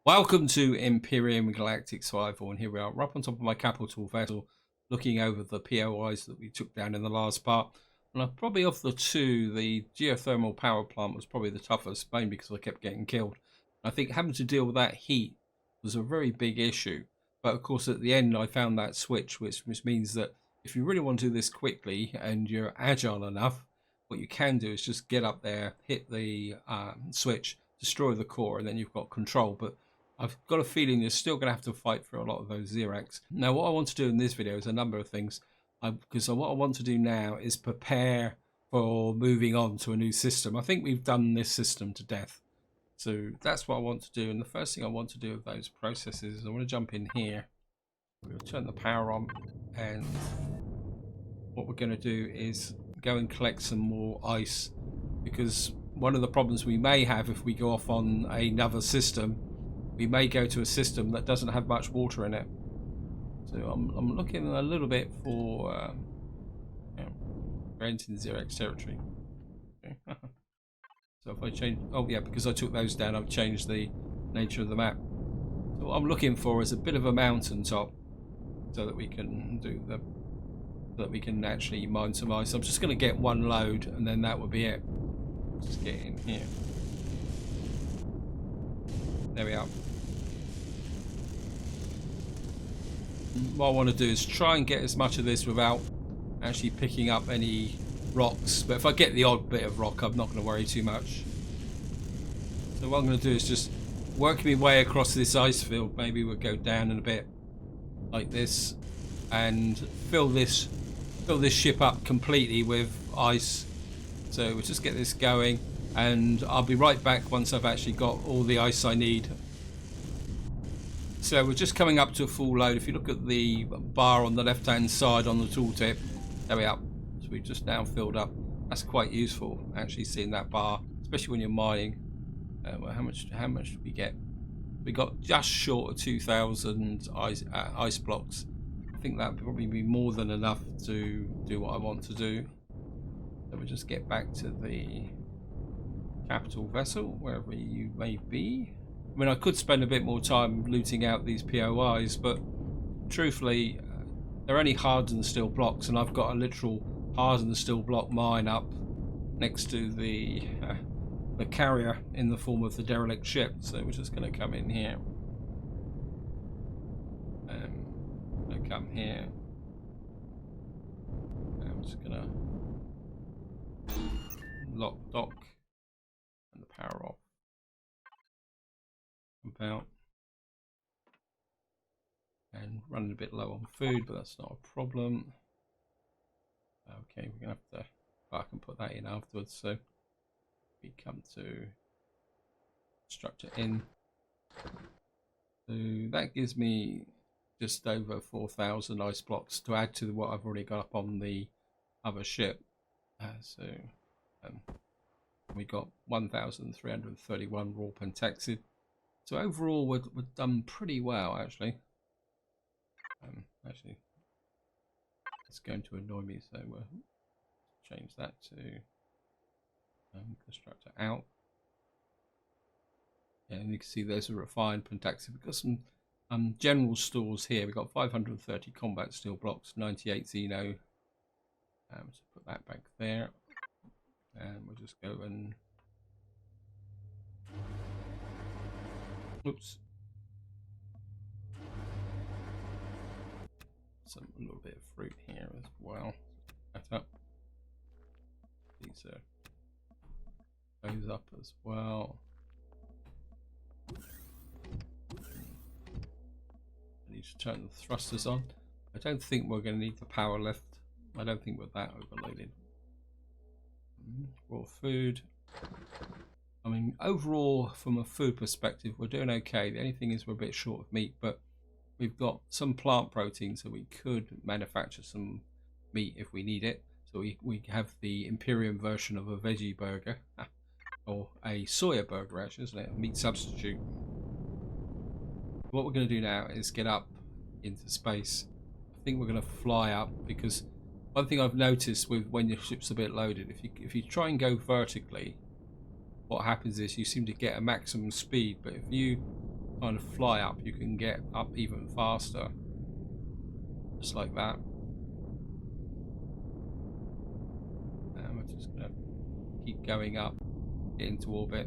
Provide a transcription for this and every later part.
Welcome to Empyrion Galactic Survival, and here we are, up on top of my capital vessel, looking over the POIs that we took down in the last part. And probably of the two, the geothermal power plant was probably the toughest, mainly because I kept getting killed. I think having to deal with that heat was a very big issue. But of course, at the end, I found that switch, which means that if you really want to do this quickly and you're agile enough, what you can do is just get up there, hit the switch, destroy the core, and then you've got control. But I've got a feeling you're still going to have to fight for a lot of those Xerax. Now, what I want to do in this video is a number of things. Because what I want to do now is prepare for moving on to a new system. I think we've done this system to death. So that's what I want to do. And the first thing I want to do with those processes is I want to jump in here. We're going to turn the power on. And what we're going to do is go and collect some more ice. Because one of the problems we may have if we go off on another system, we may go to a system that doesn't have much water in it. So I'm looking a little bit for renting Xerax territory. Okay. So if I change, oh yeah, because I took those down, I've changed the nature of the map. So what I'm looking for is a bit of a mountain top, so that we can do the, so that we can actually mine some ice. I'm just going to get one load, and then that will be it. Just get in here. There we are. What I want to do is try and get as much of this without actually picking up any rocks. But if I get the odd bit of rock, I'm not going to worry too much. So what I'm going to do is just work my way across this ice field. Maybe we'll go down in a bit like this and fill this ship up completely with ice. So we'll just get this going, and I'll be right back once I've actually got all the ice I need. So we're just coming up to a full load. If you look at the bar on the left hand side on the tooltip, there we are. So we've just now filled up. That's quite useful, actually, seeing that bar, especially when you're mining. Well, how much did we get? We got just short of 2,000 ice blocks. I think that would probably be more than enough to do what I want to do. So we'll just get back to the capital vessel, wherever you may be. I mean, I could spend a bit more time looting out these POIs, but truthfully, they're only hardened steel blocks, and I've got a literal hardened steel block mine up next to the carrier in the form of the derelict ship. So we're just going to come in here. I'm going to come here. I'm just going to lock dock and the power off. About and running a bit low on food, but that's not a problem. Okay, we're gonna have to, I can put that in afterwards. So we come to structure in, so that gives me just over 4,000 ice blocks to add to what I've already got up on the other ship. We got 1,331 raw pentaxid. So overall, we're done pretty well, actually. Actually, it's going to annoy me, so we'll change that to constructor out. And you can see there's a refined pentaxid. We've got some general stores here. We've got 530 combat steel blocks, 98 Xeno. So put that back there, and we'll just go and. Oops. A little bit of fruit here as well. That up. These are those up as well. I need to turn the thrusters on. I don't think we're going to need the power lift. I don't think we're that overloaded. Raw food. I mean, overall, from a food perspective, we're doing okay. The only thing is we're a bit short of meat, but we've got some plant protein, so we could manufacture some meat if we need it. So we have the Empyrion version of a veggie burger, or a soya burger, actually, isn't it? A meat substitute. What we're going to do now is get up into space. I think we're going to fly up, because one thing I've noticed with when your ship's a bit loaded, if you try and go vertically, what happens is you seem to get a maximum speed, but if you kind of fly up, you can get up even faster. Just like that. And we're just going to keep going up, get into orbit.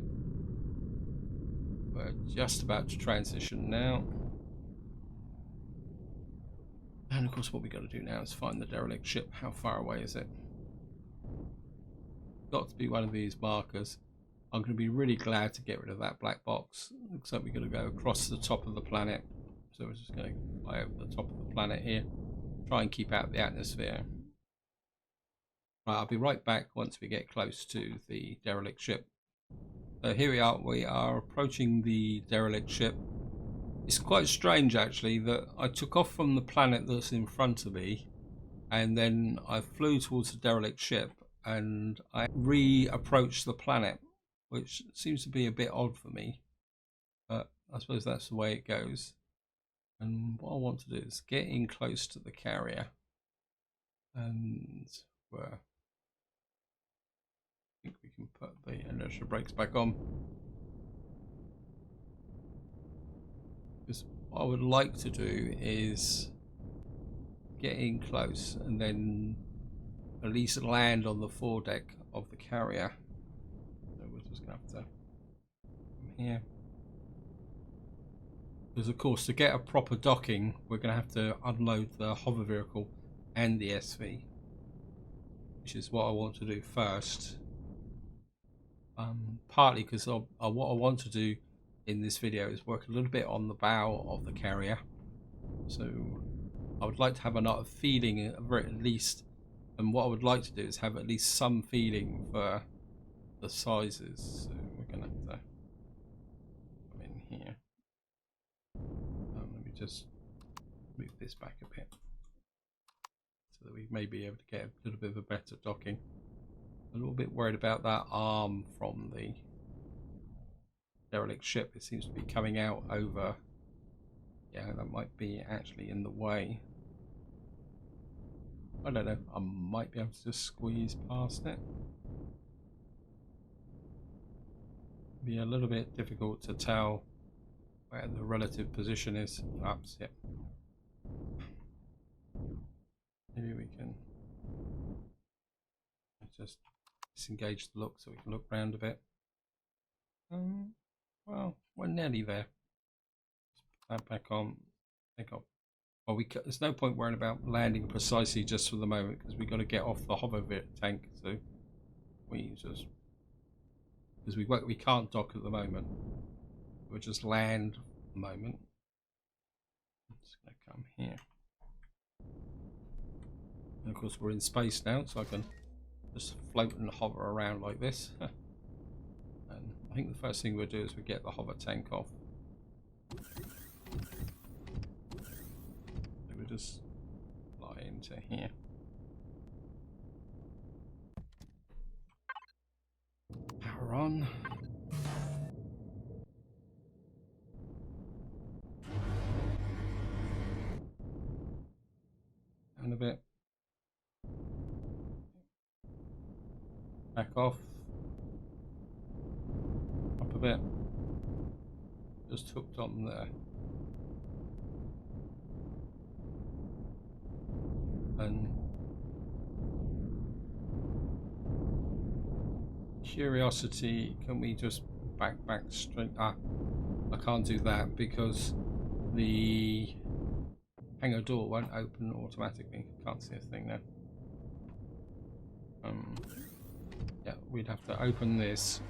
We're just about to transition now. And of course what we got to do now is find the derelict ship. How far away is it? Got to be one of these markers. I'm going to be really glad to get rid of that black box. Looks like we're going to go across the top of the planet. So we're just going to fly over the top of the planet here. Try and keep out the atmosphere. Right, I'll be right back once we get close to the derelict ship. So here we are approaching the derelict ship. It's quite strange actually that I took off from the planet that's in front of me and then I flew towards the derelict ship and I re-approached the planet, which seems to be a bit odd for me, but I suppose that's the way it goes. And what I want to do is get in close to the carrier, and I think we can put the inertia brakes back on. Because what I would like to do is get in close and then at least land on the foredeck of the carrier. So we're just going to have to come here. Because of course to get a proper docking we're going to have to unload the hover vehicle and the SV, which is what I want to do first. Partly because what I want to do in this video is work a little bit on the bow of the carrier. So I would like to have enough feeling at least, and what I would like to do is have at least some feeling for the sizes. So we're going to have to come in here. Let me just move this back a bit so that we may be able to get a little bit of a better docking. A little bit worried about that arm from the derelict ship. It seems to be coming out over. Yeah, that might be actually in the way. I don't know. I might be able to just squeeze past it. Be a little bit difficult to tell where the relative position is. Perhaps, yeah. Maybe we can just disengage the look so we can look round a bit. Well, we're nearly there. Put that back on. Well, there's no point worrying about landing precisely just for the moment because we've got to get off the hover tank. So we just, because we can't dock at the moment, we'll just land at the moment. I'm just going to come here. And of course we're in space now, so I can just float and hover around like this. And I think the first thing we'll do is we get the hover tank off. So we'll just fly into here. Power on. And a bit. Back off. Up a bit. Just hooked on there. And curiosity, can we just back straight? I can't do that because the hangar door won't open automatically. Can't see a thing there. Yeah, we'd have to open this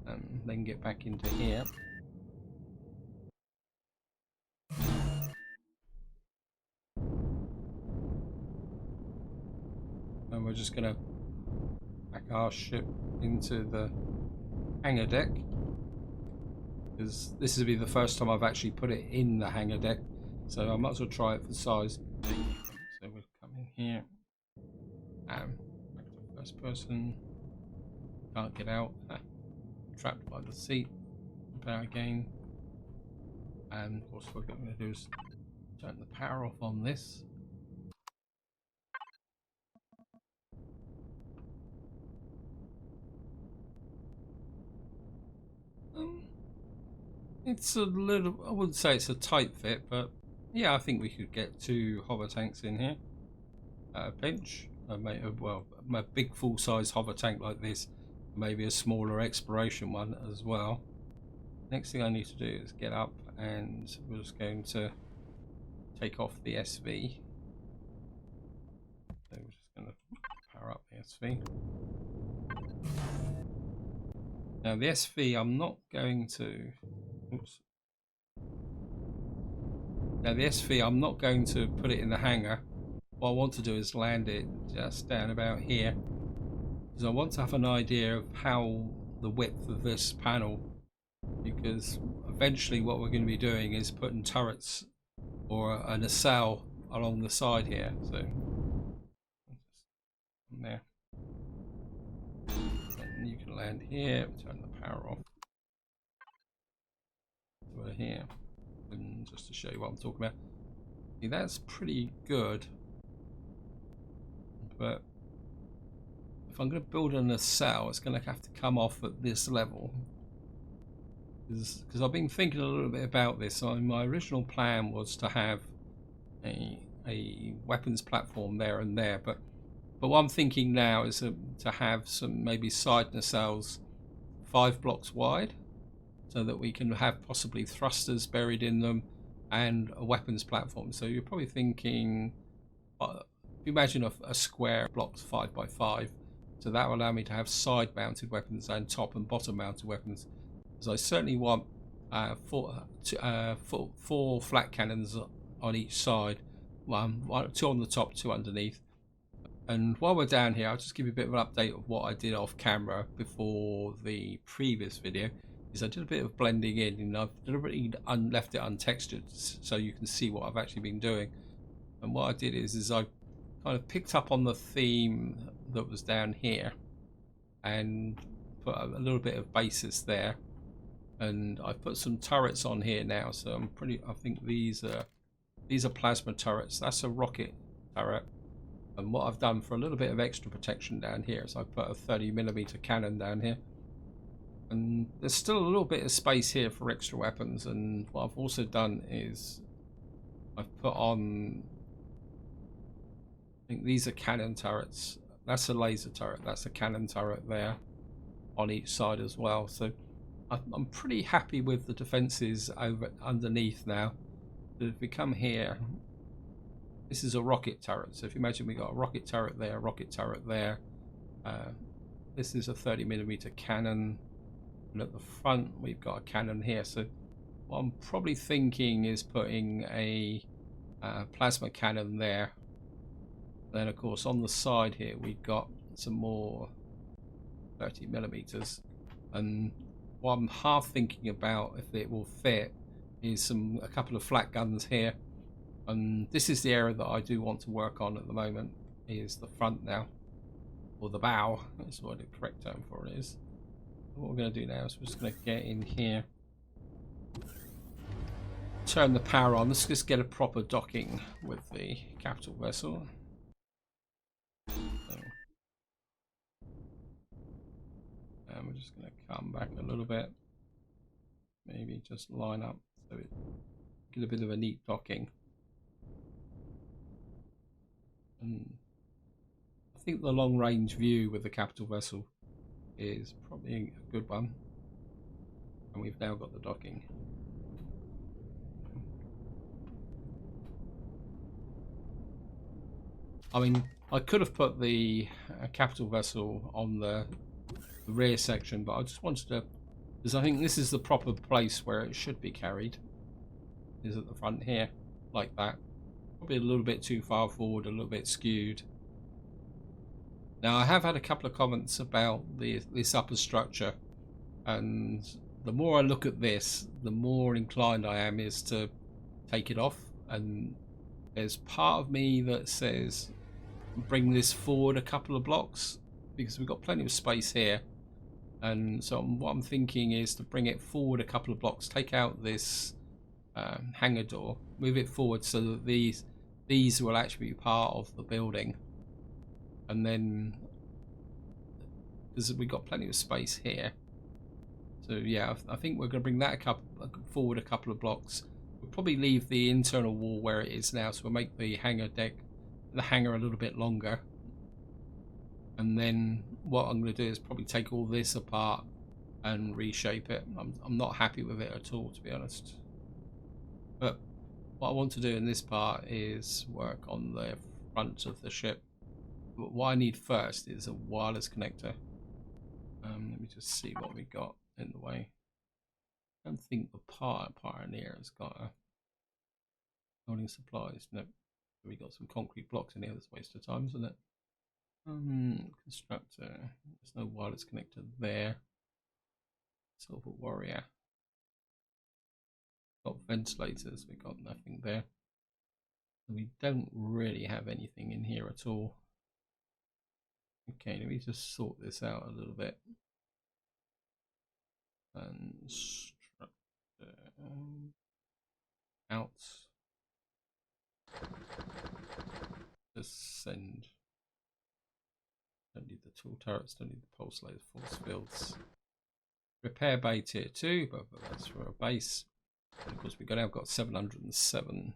and then get back into here. And we're just gonna back our ship into the hangar deck, because this will be the first time I've actually put it in the hangar deck, so I might as well try it for size. So we'll come in here and back to first person. Can't get out. Trapped by the seat. Power again. And of course what we're going to do is turn the power off on this. It's a little, I wouldn't say it's a tight fit, but yeah, I think we could get 2 hover tanks in here. Pinch, well, a big full-size hover tank like this, maybe a smaller exploration one as well. Next thing I need to do is get up, and we're just going to take off the SV. So we're just going to power up the SV. Now the SV, I'm not going to. Oops. Now the SV, I'm not going to put it in the hangar. What I want to do is land it just down about here, because I want to have an idea of how the width of this panel, because eventually what we're going to be doing is putting turrets or a nacelle along the side here. So there, and you can land here, turn the power off. We're here, and just to show you what I'm talking about. See, that's pretty good. But if I'm going to build a nacelle, it's going to have to come off at this level, because I've been thinking a little bit about this. So my original plan was to have a weapons platform there and there, but what I'm thinking now is to have some maybe side nacelles 5 blocks wide, so that we can have possibly thrusters buried in them and a weapons platform. So you're probably thinking, imagine a square blocked 5 by 5, so that will allow me to have side mounted weapons and top and bottom mounted weapons, because I certainly want 4 flat cannons on each side, 2 on the top, 2 underneath. And while we're down here, I'll just give you a bit of an update of what I did off camera before the previous video. Is I did a bit of blending in, and I've deliberately left it untextured so you can see what I've actually been doing. And what I did is I kind of picked up on the theme that was down here and put a little bit of basis there, and I put some turrets on here now. So I think these are plasma turrets. That's a rocket turret. And what I've done for a little bit of extra protection down here is I put a 30mm cannon down here. And there's still a little bit of space here for extra weapons. And what I've also done is I've put on, I think these are cannon turrets. That's a laser turret. That's a cannon turret there on each side as well. So I'm pretty happy with the defenses underneath now. But if we come here, this is a rocket turret. So if you imagine we got a rocket turret there, a rocket turret there. This is a 30mm cannon. And at the front, we've got a cannon here. So what I'm probably thinking is putting a plasma cannon there. Then, of course, on the side here, we've got some more 30mm. And what I'm half thinking about, if it will fit, is a couple of flat guns here. And this is the area that I do want to work on at the moment, is the front now, or the bow. That's what the correct term for it is. What we're going to do now is we're just going to get in here, turn the power on. Let's just get a proper docking with the capital vessel. And we're just going to come back a little bit, maybe just line up so it get a bit of a neat docking. And I think the long range view with the capital vessel is probably a good one. And we've now got the docking. I mean, I could have put the capital vessel on the rear section, but I just wanted to, because I think this is the proper place where it should be carried, is at the front here, like that. Probably a little bit too far forward, a little bit skewed. Now, I have had a couple of comments about this upper structure, and the more I look at this, the more inclined I am is to take it off. And there's part of me that says bring this forward a couple of blocks, because we've got plenty of space here. And so what I'm thinking is to bring it forward a couple of blocks, take out this hangar door, move it forward so that these will actually be part of the building. And then, because we've got plenty of space here, So yeah, I think we're going to bring that forward a couple of blocks. We'll probably leave the internal wall where it is now, so we'll make the hangar a little bit longer. And then what I'm going to do is probably take all this apart and reshape it. I'm not happy with it at all, to be honest. But what I want to do in this part is work on the front of the ship. But what I need first is a wireless connector. Let me just see what we got in the way. I don't think the Pioneer has got a building supplies. No, we got some concrete blocks in here. That's a waste of time, isn't it? Constructor. There's no wireless connector there. Silver Warrior. Got ventilators. We got nothing there. We don't really have anything in here at all. Okay, let me just sort this out a little bit. Constructor out. Just send. Don't need the tool turrets, don't need the pulse laser force fields. Repair bay tier 2, but that's for a base. And of course, we've now got 707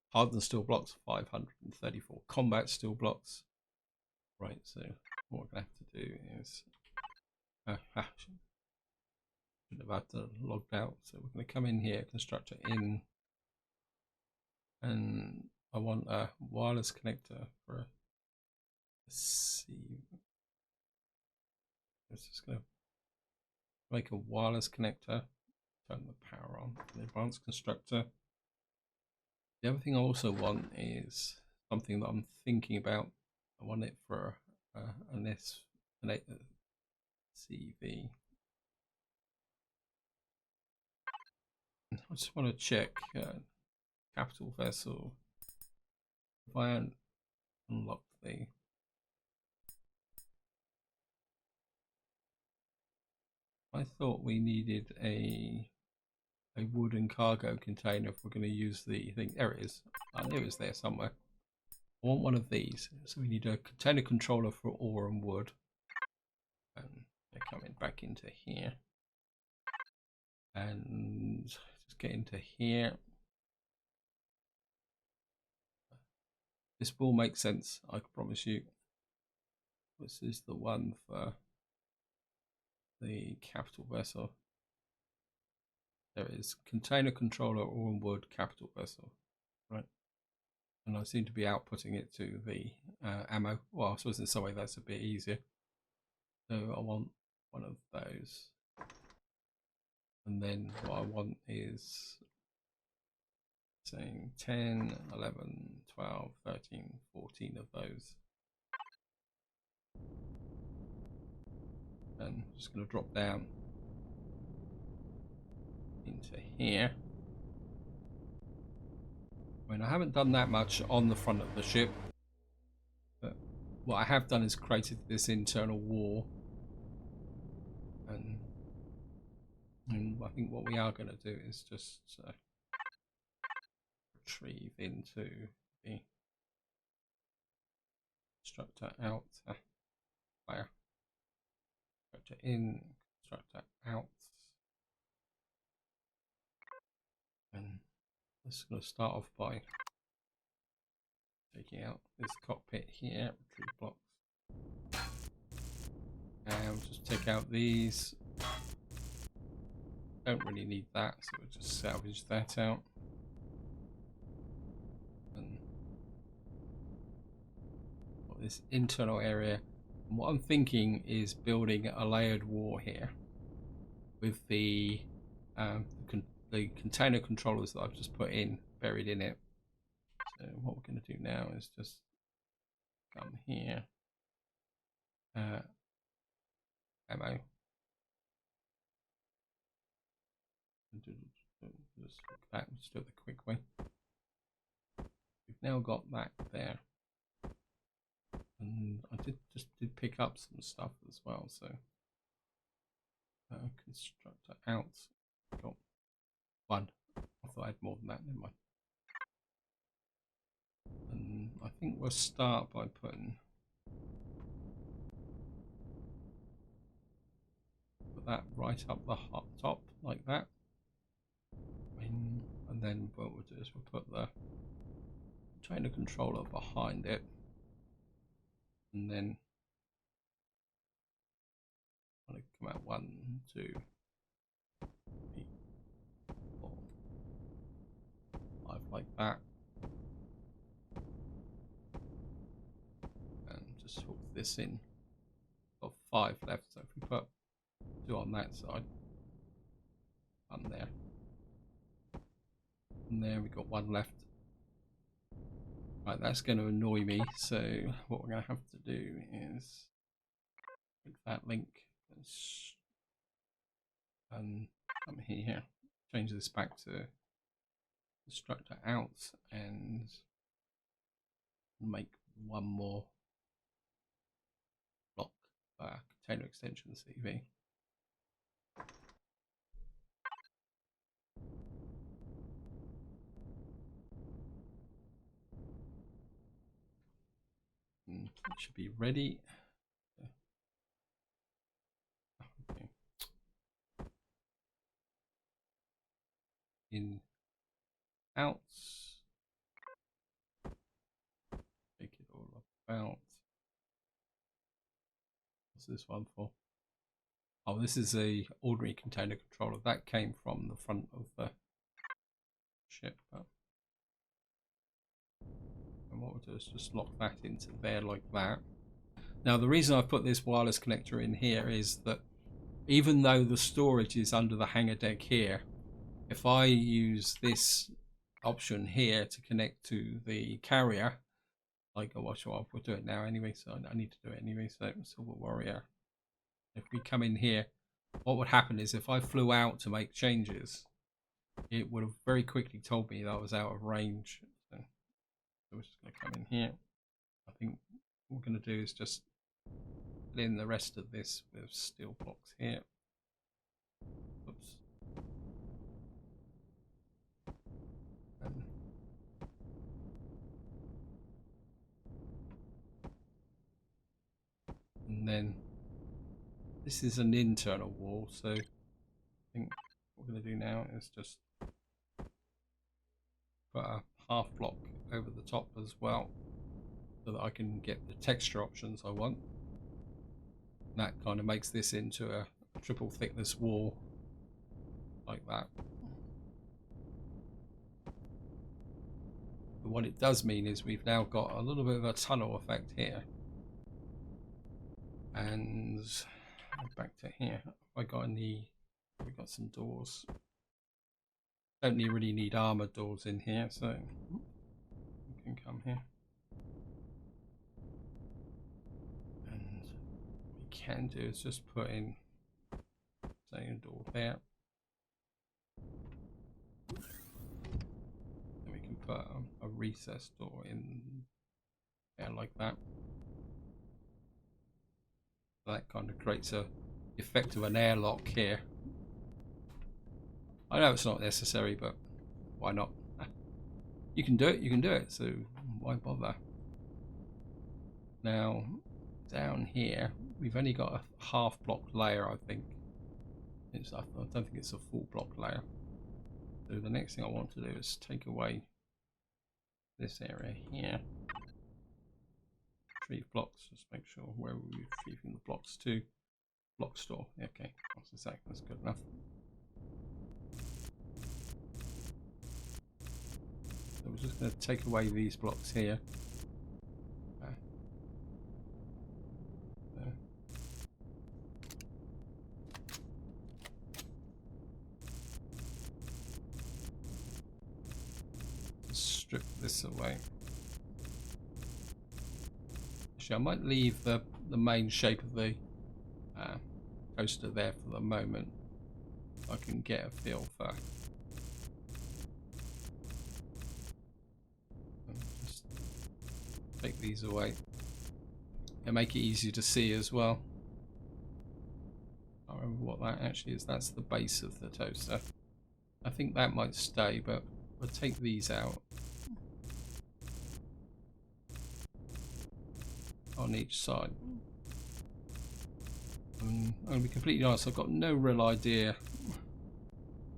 hardened steel blocks, 534 combat steel blocks. Right, so what we're going to have to do is. Should have had to logged out, so we're going to come in here, constructor in, and I want a wireless connector for a C. It's just going to make a wireless connector, turn the power on, the advanced constructor. The other thing I also want is something that I'm thinking about. I want it for an CV. I just want to check capital vessel. If I unlock the I thought we needed a wooden cargo container if we're going to use the thing. There it is. I knew it was there somewhere. I want one of these. So we need a container controller for ore and wood. And they're coming back into here. And just get into here. This will make sense, I can promise you. This is the one for the capital vessel. There is container controller, ore and wood, capital vessel. Right. And I seem to be outputting it to the ammo. Well, I suppose in some way that's a bit easier. So I want one of those. And then what I want is saying 10, 11, 12, 13, 14 of those. And I'm just going to drop down into here. I mean, I haven't done that much on the front of the ship, but what I have done is created this internal wall, and I think what we are going to do is just retrieve into the constructor out, fire, constructor in, constructor out, and this is going to start off by taking out this cockpit here, retrieve blocks, and we'll just take out these. Don't really need that, so we'll just salvage that out. And got this internal area. And what I'm thinking is building a layered wall here with the container controllers that I've just put in, buried in it. So what we're going to do now is just come here, ammo, just look back, just do it the quick way. We've now got that there, and I did pick up some stuff as well. So constructor out, got one. I thought I had more than that. Never mind. And I think we'll start by put that right up the top like that. And then what we'll do is we'll put the container controller behind it, and then I'm going to come out 1, 2, 3, 4, 5 like that, and just hook this in. Got 5 left, so if we put 2 on that side, 1 there, and there we got 1 left. Right, that's going to annoy me, so what we're going to have to do is make that link and come here, change this back to constructor out, and make 1 more block container extension CV. And it should be ready. Okay. In out, make it all about. What's this one for? Oh, this is a ordinary container controller that came from the front of the ship. And what we'll do is just lock that into there like that. Now the reason I've put this wireless connector in here is that even though the storage is under the hangar deck here, if I use this option here to connect to the carrier, like we'll do it now anyway, so I need to do it anyway, so Silver Warrior. If we come in here, what would happen is if I flew out to make changes, it would have very quickly told me that I was out of range. So we're just going to come in here. I think what we're going to do is just put in the rest of this with steel blocks here. Oops. And then this is an internal wall, so I think what we're going to do now is just put a half block over the top as well, so that I can get the texture options I want. And that kind of makes this into a triple thickness wall like that. But what it does mean is we've now got a little bit of a tunnel effect here. And back to here, I got we got some doors. Don't really need armored doors in here, so you can come here. And what we can do is just put in, say, a door there. And we can put a recess door in there like that. That kind of creates the effect of an airlock here. I know it's not necessary, but why not? You can do it, so why bother? Now, down here, we've only got a half block layer, I think. I don't think it's a full block layer. So the next thing I want to do is take away this area here. Retrieve blocks, just make sure where we're retrieving the blocks to. Block store, okay, that's exactly, that's good enough. So we're just going to take away these blocks here. There. Strip this away. Actually, I might leave the main shape of the coaster there for the moment. I can get a feel for. Just take these away and make it easier to see as well. I don't remember what that actually is. That's the base of the toaster. I think that might stay, but we'll take these out on each side. I'm going to be completely honest, I've got no real idea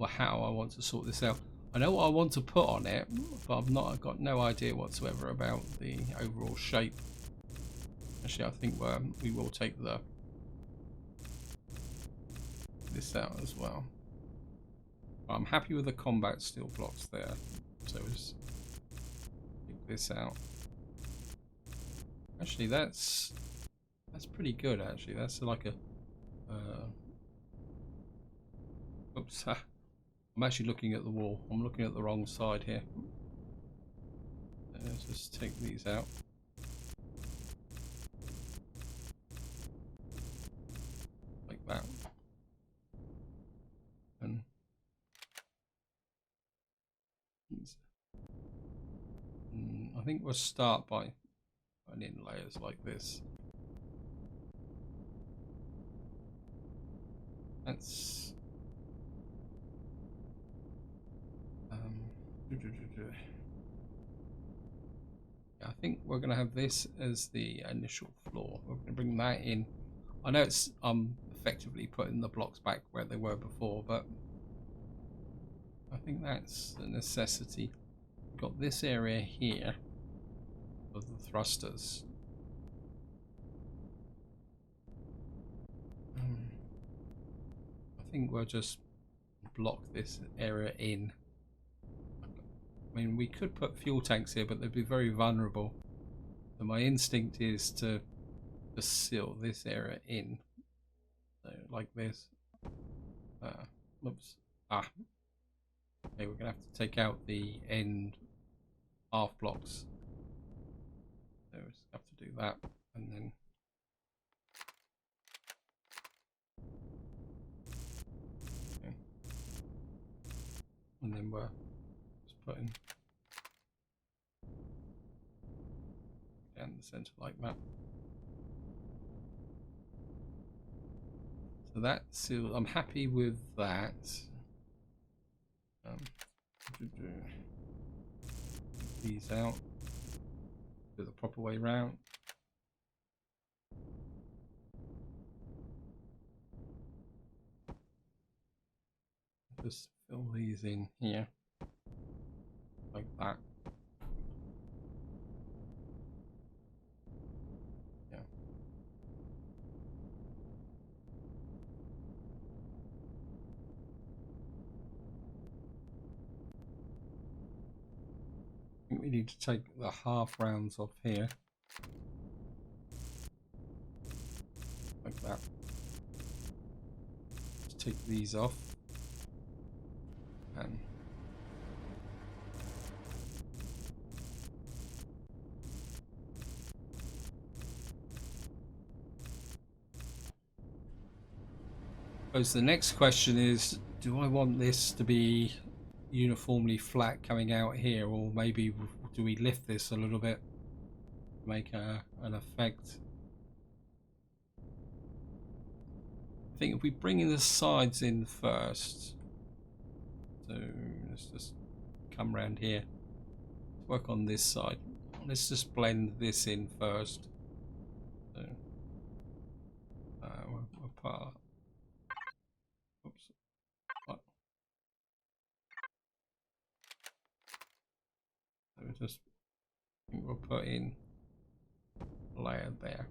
how I want to sort this out. I know what I want to put on it, but I've got no idea whatsoever about the overall shape. Actually, I think we will take this out as well. I'm happy with the combat steel blocks there, so just take this out. Actually, that's pretty good. Actually, that's like a oops. I'm actually looking at the wall. I'm looking at the wrong side here. Let's just take these out. Like that. And I think we'll start by putting in layers like this. That's yeah, I think we're going to have this as the initial floor. We're going to bring that in. I know it's effectively putting the blocks back where they were before, but I think that's a necessity. We've got this area here of the thrusters. I think we'll just block this area in. I mean, we could put fuel tanks here, but they'd be very vulnerable. So my instinct is to just seal this area in, so like this. Oops. Okay, we're gonna have to take out the end half blocks. So we just have to do that, and then okay. And then we're just putting down the center like that. So that's sealed. I'm happy with that. These out. Do the proper way round. Just fill these in here like that. Yeah. I think we need to take the half rounds off here. Like that. Just take these off. And suppose the next question is, do I want this to be uniformly flat coming out here, or maybe do we lift this a little bit to make an effect? I think if we bring in the sides in first, so let's just come around here, work on this side. Let's just blend this in first. So we'll put oops. What? So we'll put in a layer there.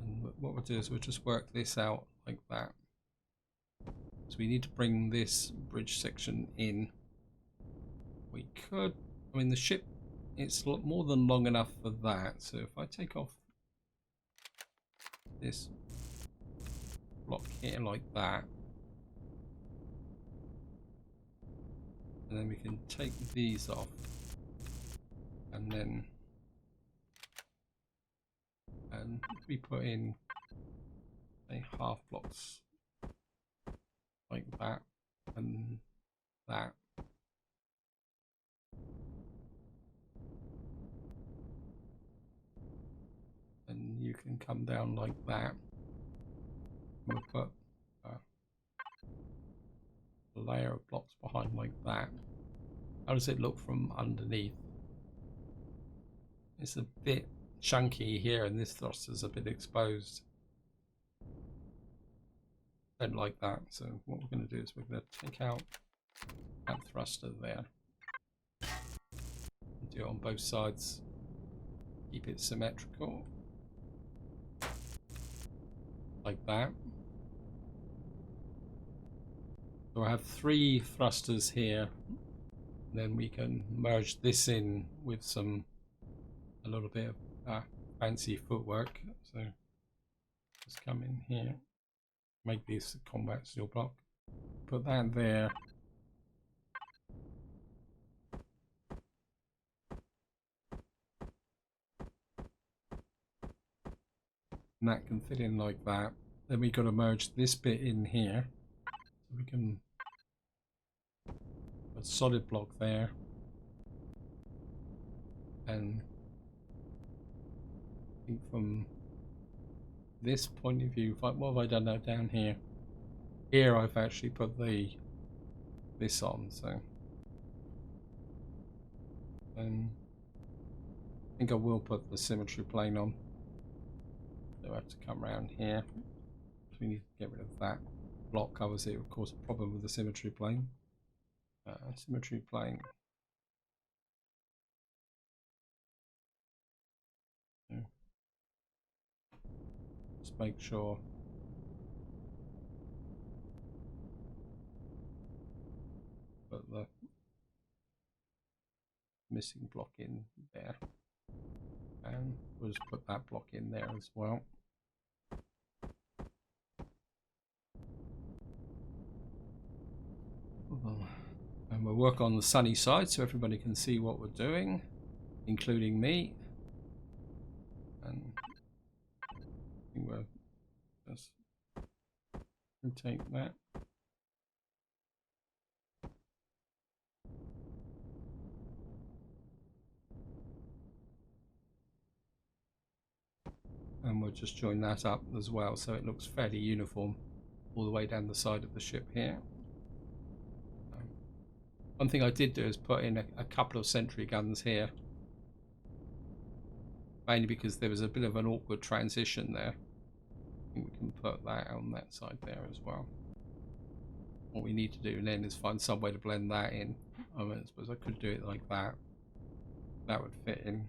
And what we'll do is we'll just work this out like that. So we need to bring this bridge section in. We could, I mean, the ship, it's more than long enough for that. So if I take off this block here like that, and then we can take these off, and then we put in a half blocks like that and that. And you can come down like that. We'll put a layer of blocks behind like that. How does it look from underneath? It's a bit chunky here, and this thruster's a bit exposed. Don't like that. So what we're going to do is we're going to take out that thruster there. Do it on both sides. Keep it symmetrical. Like that. So I have 3 thrusters here. Then we can merge this in with a little bit of fancy footwork. So just come in here, make this a combat steel block, put that there. And that can fit in like that. Then we've got to merge this bit in here. So we can put a solid block there. And I think from this point of view, what have I done now down here? Here I've actually put this on, so I think I will put the symmetry plane on. So I have to come around here. So we need to get rid of that. Block covers it, of course, a problem with the symmetry plane. Symmetry plane. So just make sure put the missing block in there. And we'll just put that block in there as well. And we'll work on the sunny side so everybody can see what we're doing, including me. And I think we'll just rotate that. And we'll just join that up as well so it looks fairly uniform all the way down the side of the ship here. One thing I did do is put in a couple of sentry guns here, mainly because there was a bit of an awkward transition there. I think we can put that on that side there as well. What we need to do then is find some way to blend that in. I mean, I suppose I could do it like that. That would fit in,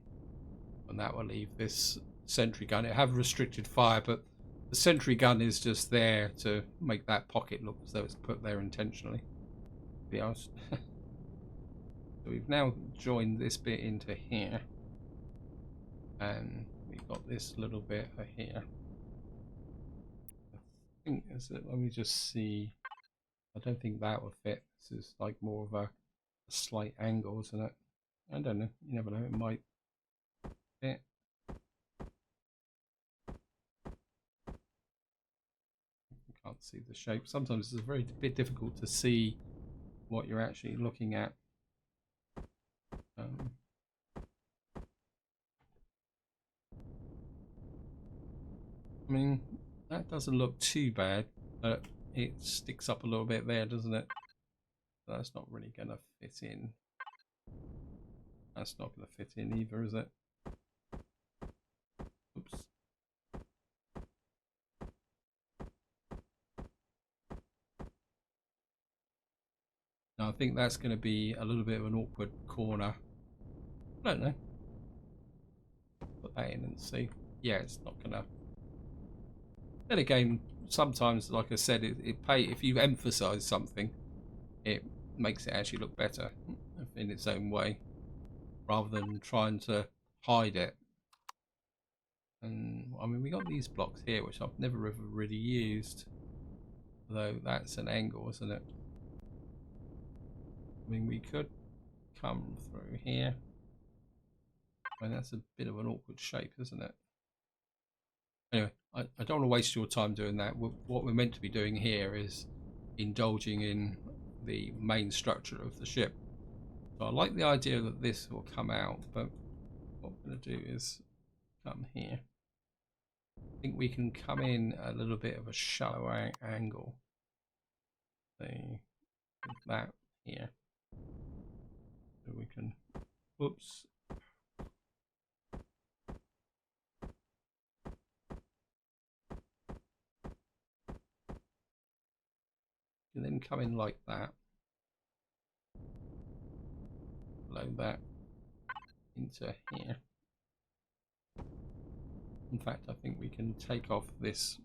and that will leave this sentry gun. It have restricted fire, but the sentry gun is just there to make that pocket look as though it's put there intentionally, to be honest. So we've now joined this bit into here, and we've got this little bit here. I think is it. Let me just see. I don't think that would fit. This is like more of a slight angle, isn't it? I don't know. You never know. It might fit. Can't see the shape. Sometimes it's very bit difficult to see what you're actually looking at. I mean, that doesn't look too bad, but it sticks up a little bit there, doesn't it? That's not really going to fit in. That's not going to fit in either, is it? Oops. Now, I think that's going to be a little bit of an awkward corner. I don't know. Put that in and see. Yeah, it's not going to. Then again, sometimes, like I said, if you emphasize something, it makes it actually look better in its own way, rather than trying to hide it. And I mean, we got these blocks here, which I've never ever really used, though that's an angle, isn't it? I mean, we could come through here. I mean, that's a bit of an awkward shape, isn't it? Anyway, I don't want to waste your time doing that. What we're meant to be doing here is indulging in the main structure of the ship. So I like the idea that this will come out, but what we're going to do is come here. I think we can come in a little bit of a shallow angle. See, with that here. So we can, whoops. can come in like that. Load that into here. In fact, I think we can take off this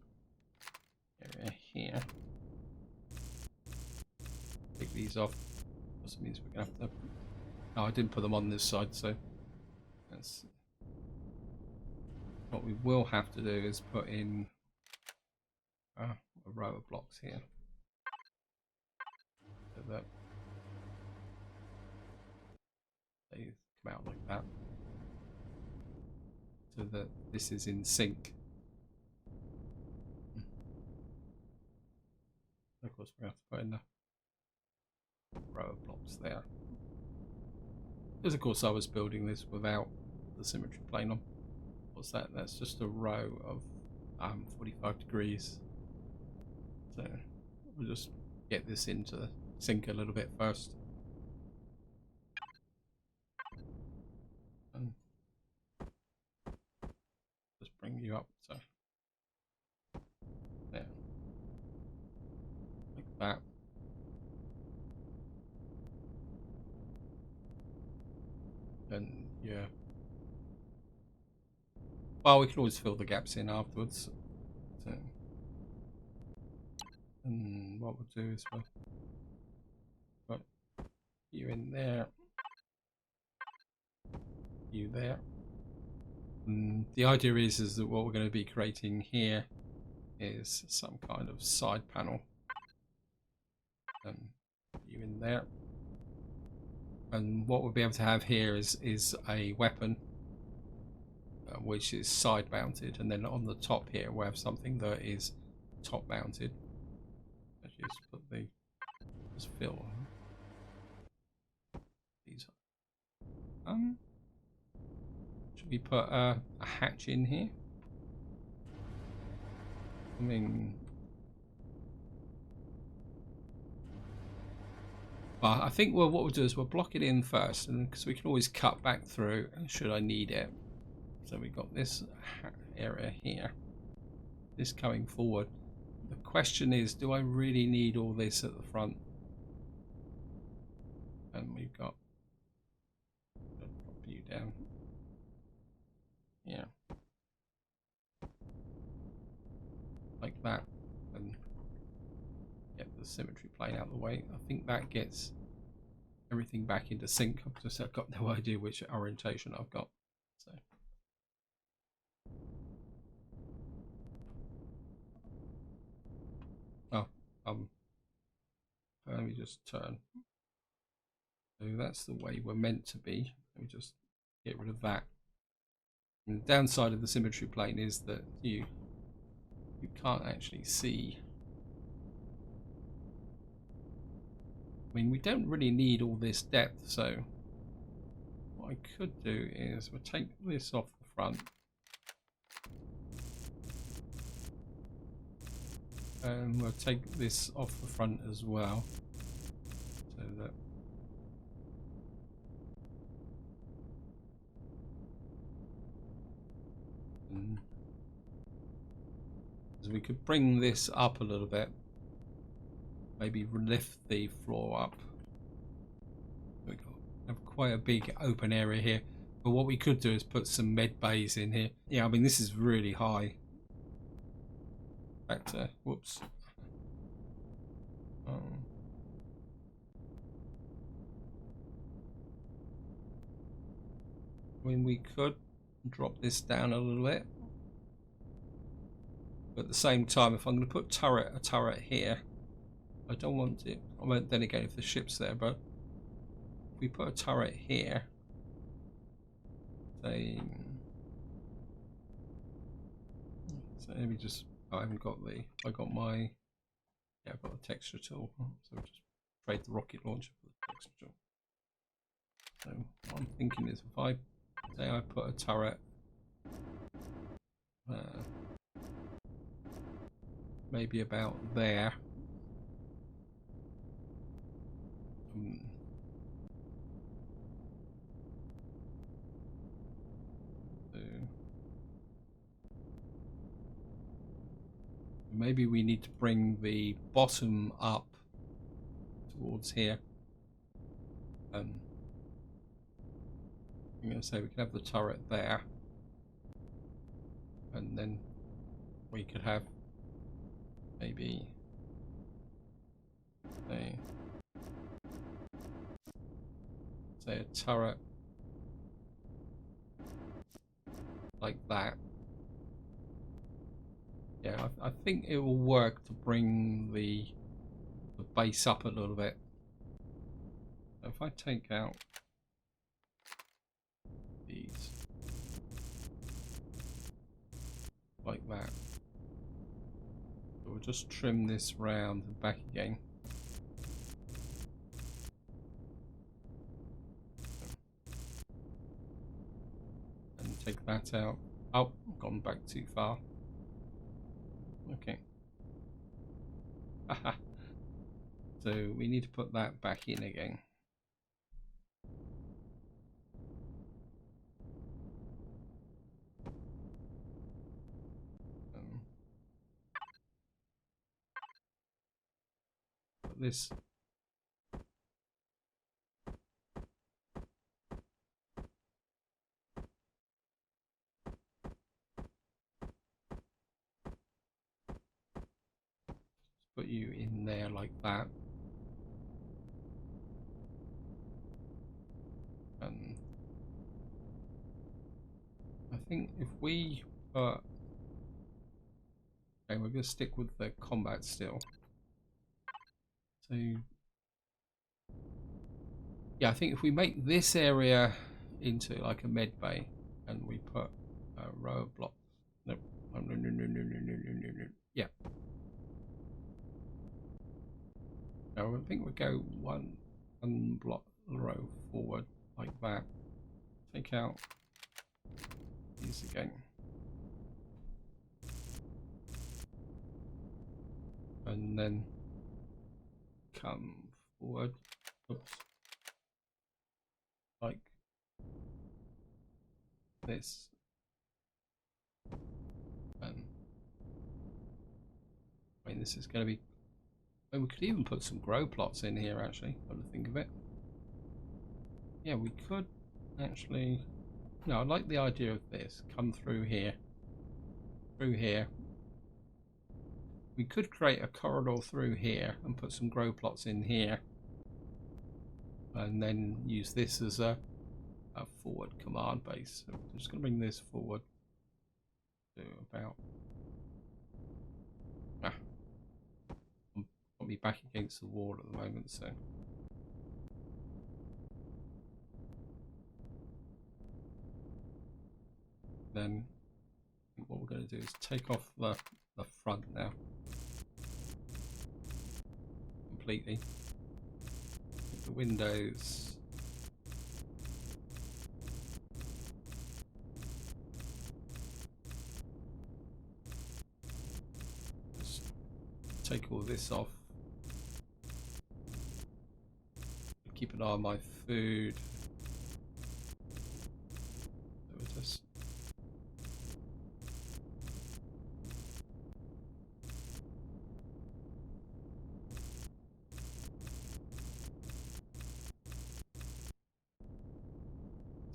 area here. Take these off. That means we're going to have to... Oh, I didn't put them on this side, so that's... What we will have to do is put in a row of blocks here. So that they come out like that. So that this is in sync. Of course, we have to put in a row of blocks there. Because of course I was building this without the symmetry plane on. What's that? That's just a row of 45 degrees. So we'll just get this into sync a little bit first. And just bring you up, so there. Like that. And yeah. Well, we can always fill the gaps in afterwards. So, and what we'll do is we'll put you in there, you there. And the idea is that what we're going to be creating here is some kind of side panel. And you in there. And what we'll be able to have here is a weapon which is side mounted, and then on the top here we'll have something that is top mounted. Let's just put the fill these. Should we put a hatch in here? I mean, well, I think what we'll do is we'll block it in first, and because we can always cut back through should I need it. So we've got this area here, this coming forward. The question is, do I really need all this at the front? And we've got, drop you down, yeah, like that, and get the symmetry plane out of the way. I think that gets everything back into sync. I've got no idea which orientation I've got. So. Let me just turn. So that's the way we're meant to be. Let me just get rid of that. And the downside of the symmetry plane is that you can't actually see. I mean, we don't really need all this depth, so what I could do is we'll take this off the front. And we'll take this off the front as well, so that we could bring this up a little bit, maybe lift the floor up. We have quite a big open area here, but what we could do is put some med bays in here. Yeah, I mean, this is really high. Back to, whoops. I mean, we could drop this down a little bit, but at the same time, if I'm going to put a turret here, I don't want it. I won't, then again, if the ship's there, but if we put a turret here, say, so let me just. I haven't got the. I got my. Yeah, I've got a texture tool. So we'll just trade the rocket launcher for the texture tool. So what I'm thinking is, if I say I put a turret, maybe about there. Maybe we need to bring the bottom up towards here. I'm going to say we can have the turret there, and then we could have maybe say a turret like that. Yeah, I think it will work to bring the base up a little bit. So if I take out these like that, so we'll just trim this round and back again. And take that out. Oh, gone back too far. Okay. So we need to put that back in again. Put this. Put you in there like that. And I think if we put... Okay, we're going to stick with the combat still. So yeah, I think if we make this area into like a med bay and we put a row of blocks. No. Yeah. No, I think we go one block row forward like that. Take out these again. And then come forward. Oops. Like this. And I mean, this is going to be... we could even put some grow plots in here, actually, come to think of it. Yeah, we could actually... No, I like the idea of this. Come through here. Through here. We could create a corridor through here and put some grow plots in here. And then use this as a forward command base. So I'm just going to bring this forward to about... I'm probably back against the wall at the moment, so... Then I think what we're going to do is take off the front now. Completely. Take the windows. Just take all this off. Keep an eye on my food. So we're just...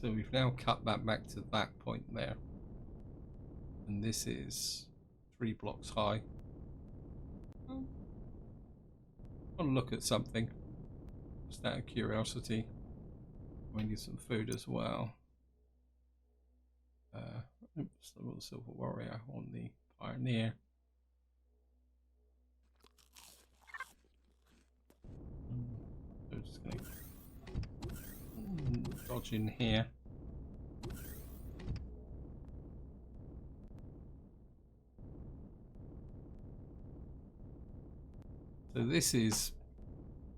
So we've now cut that back to that point there. And this is 3 blocks high. I want to look at something. Just out of curiosity. We need some food as well. Oops, the Silver Warrior on the Pioneer. So just going to dodge in here. So this is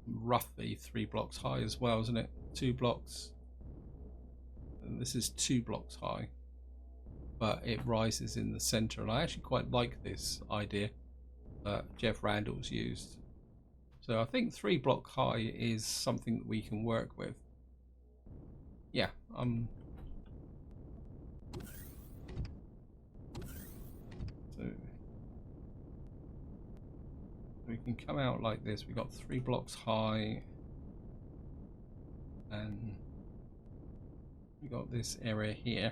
roughly 3 blocks high as well, isn't it? 2 blocks. And this is 2 blocks high. But it rises in the center, and I actually quite like this idea that Jeff Randall's used. So I think 3 block high is something that we can work with. Yeah, so We can come out like this. We got 3 blocks high, and we got this area here.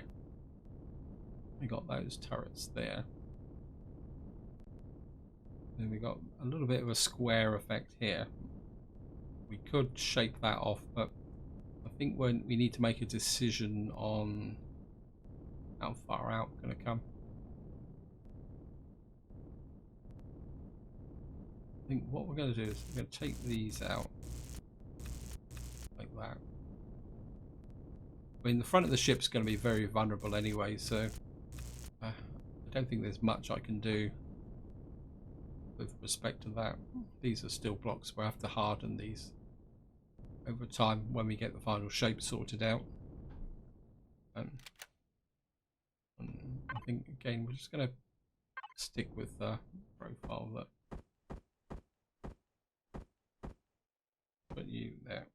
We got those turrets there. Then we got a little bit of a square effect here. We could shape that off, but I think when we need to make a decision on how far out we're going to come. I think what we're going to do is we're going to take these out like that. I mean, the front of the ship's going to be very vulnerable anyway, so I don't think there's much I can do with respect to that. These are still blocks. We'll have to harden these over time when we get the final shape sorted out. And I think again we're just going to stick with the profile that put you there.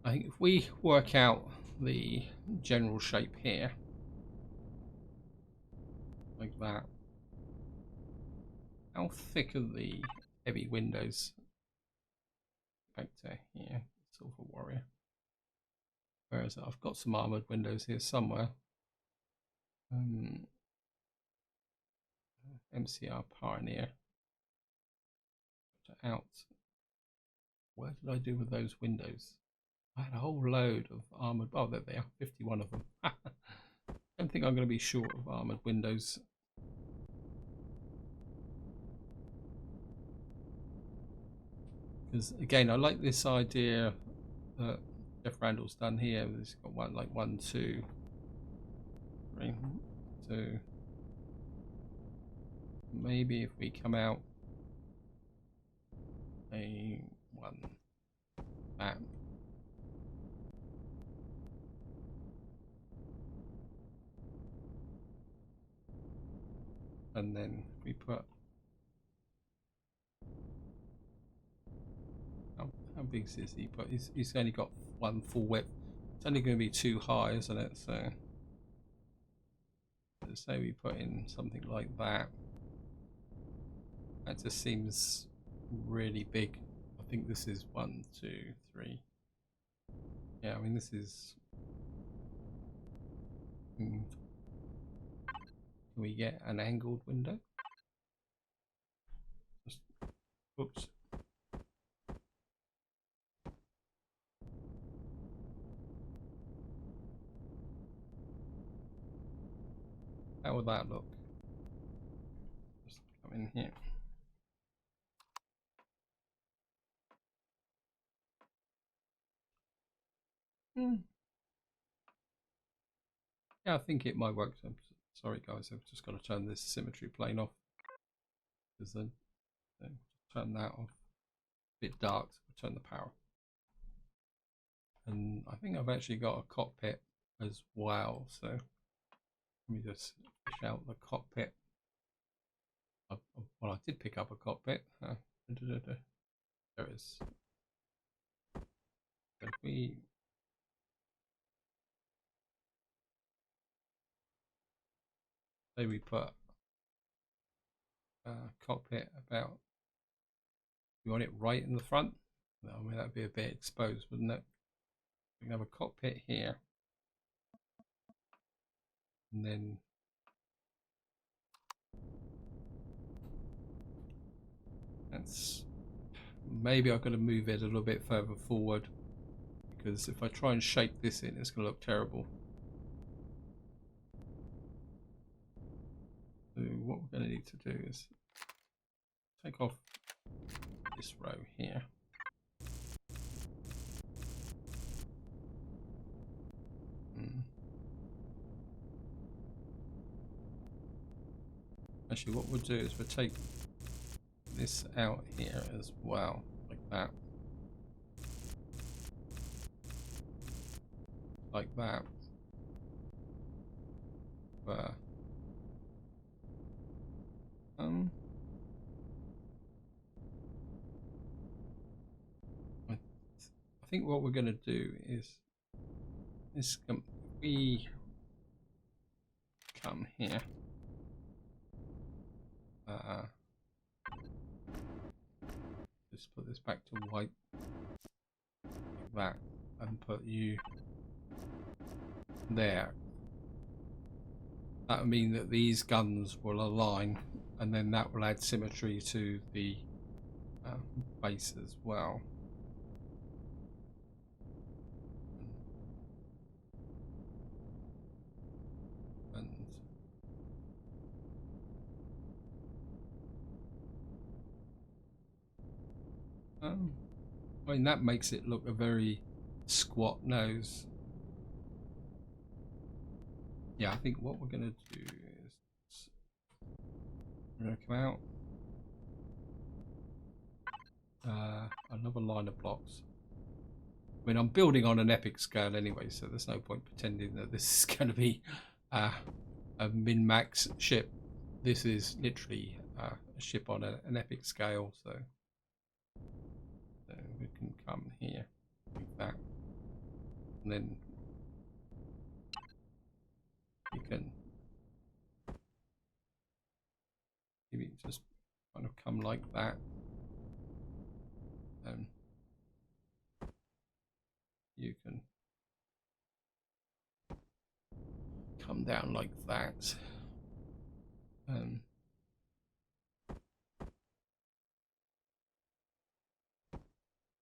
I think if we work out the general shape here like that, how thick are the heavy windows? Back to here, Silver Warrior. Where is it? I've got some armored windows here somewhere. MCR Pioneer. Out. Where did I do with those windows? I had a whole load of armored. Oh, there they are. 51 of them. I don't think I'm going to be short of armored windows. Because again, I like this idea that Jeff Randall's done here. He's got one, like 1, 2, 3, 2. Maybe if we come out a 1 map. And then we put how big is he? But he's only got 1 full width. It's only going to be 2 high, isn't it? So let's say we put in something like that. That just seems really big. I think this is 1, 2, 3. Yeah, I mean this is. Can we get an angled window? Just, oops. How would that look? Just come in here. Yeah, I think it might work. Sorry guys, I've just got to turn this symmetry plane off. Because then turn that off. A bit dark, so we'll turn the power. And I think I've actually got a cockpit as well, so let me just fish out the cockpit. Well, I did pick up a cockpit. There it is. If we say we put a cockpit about, we want it right in the front. I mean that'd be a bit exposed, wouldn't it? We can have a cockpit here, and then that's maybe I've got to move it a little bit further forward, because if I try and shape this in, it's going to look terrible. So what we're going to need to do is take off this row here. Actually, what we'll do is we'll take this out here as well, like that. Like that. But, I think what we're going to do is we come here. Just put this back to white like that, and put you there. That would mean that these guns will align, and then that will add symmetry to the base as well. And I mean, that makes it look a very squat nose. Yeah, I think what we're going to do is we're going to come out another line of blocks. I mean, I'm building on an epic scale anyway, so there's no point pretending that this is going to be a min-max ship. This is literally a ship on an epic scale, so we can come here like that, and then you can maybe just kind of come like that, and you can come down like that,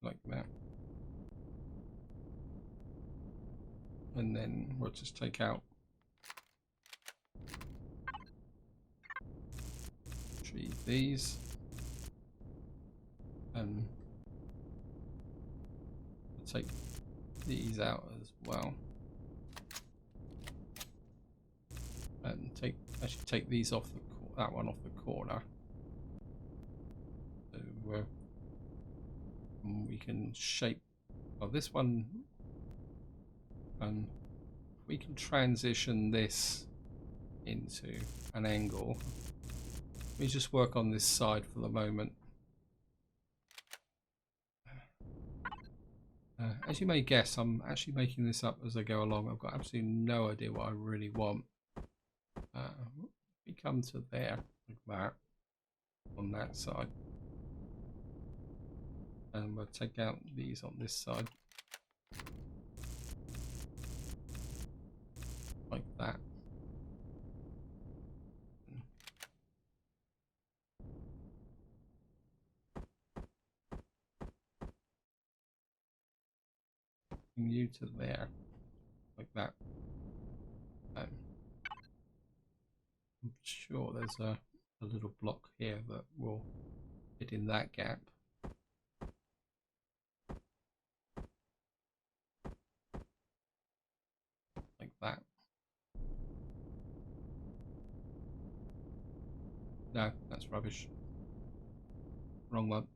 like that, and then we'll just take out these, and take these out as well, and actually take these off that one off the corner, so we can shape this one, and we can transition this into an angle. Let me just work on this side for the moment. As you may guess, I'm actually making this up as I go along. I've got absolutely no idea what I really want. We come to there, like that, on that side. And we'll take out these on this side. Like that. Bring you to there, like that. I'm sure there's a little block here that will fit in that gap. Like that. No, that's rubbish. Wrong one.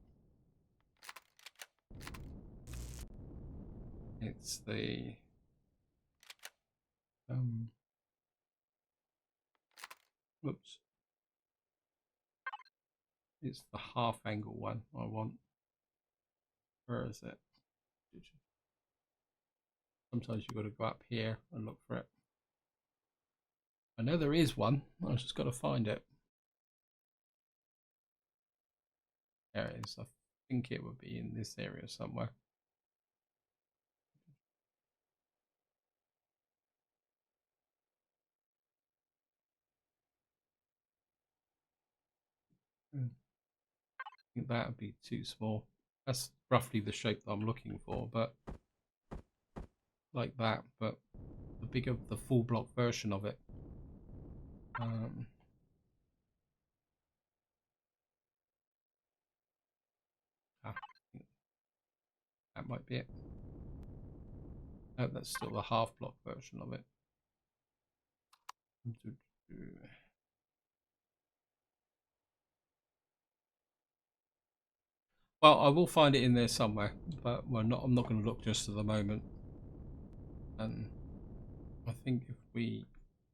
It's the whoops. It's the half angle one I want. Where is it? Sometimes you've got to go up here and look for it. I know there is one. I've just got to find it. There it is. I think it would be in this area somewhere. I think that would be too small. That's roughly the shape that I'm looking for, but like that, but the bigger, the full block version of it. That might be it. Oh, that's still the half block version of it. Well, I will find it in there somewhere, but I'm not going to look just at the moment. And I think if we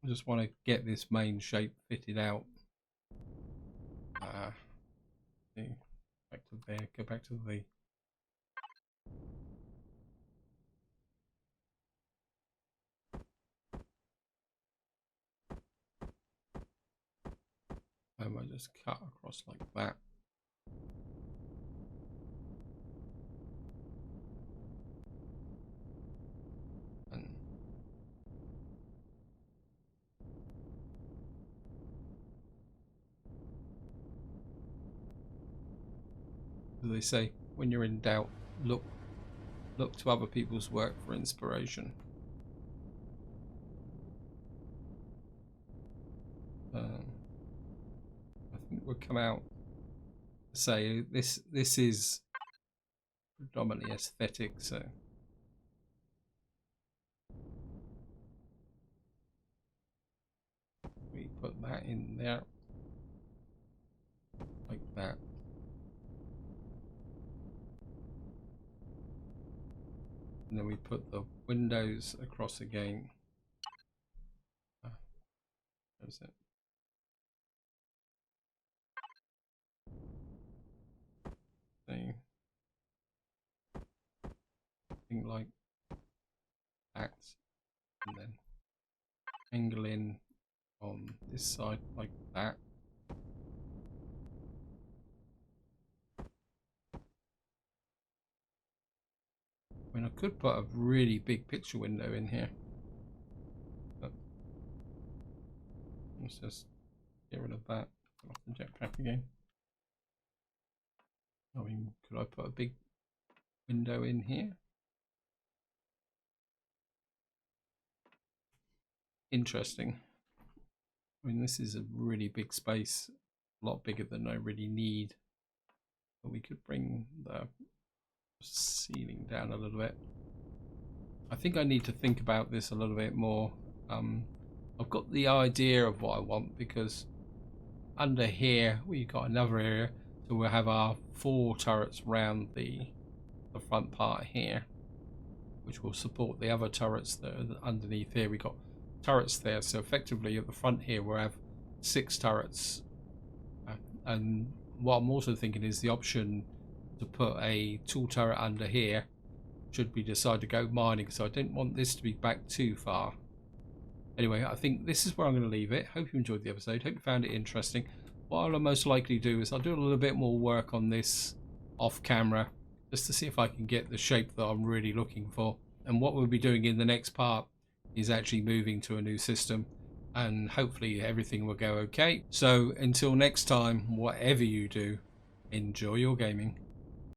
just want to get this main shape fitted out, back to there, go back to the I might just cut across like that. And as they say, when you're in doubt, look to other people's work for inspiration. I think we'll come out. Say this is predominantly aesthetic, so we put that in there like that. And then we put the windows across again. There's it. Thing like that, and then angle in on this side like that. I mean, I could put a really big picture window in here, but let's just get rid of that. Put off the jetpack again. I mean, could I put a big window in here? Interesting. I mean, this is a really big space, a lot bigger than I really need. But we could bring the ceiling down a little bit. I think I need to think about this a little bit more. I've got the idea of what I want, because under here we've got another area, so we'll have our 4 turrets round the front part here, which will support the other turrets that are underneath here. We've got turrets there, so effectively at the front here we'll have 6 turrets. And what I'm also thinking is the option to put a tool turret under here should we decide to go mining, so I don't want this to be back too far. Anyway, I think this is where I'm going to leave it. Hope you enjoyed the episode. Hope you found it interesting. What I'll most likely do is I'll do a little bit more work on this off camera, just to see if I can get the shape that I'm really looking for. And what we'll be doing in the next part is actually moving to a new system, and hopefully everything will go okay. So until next time, whatever you do, enjoy your gaming.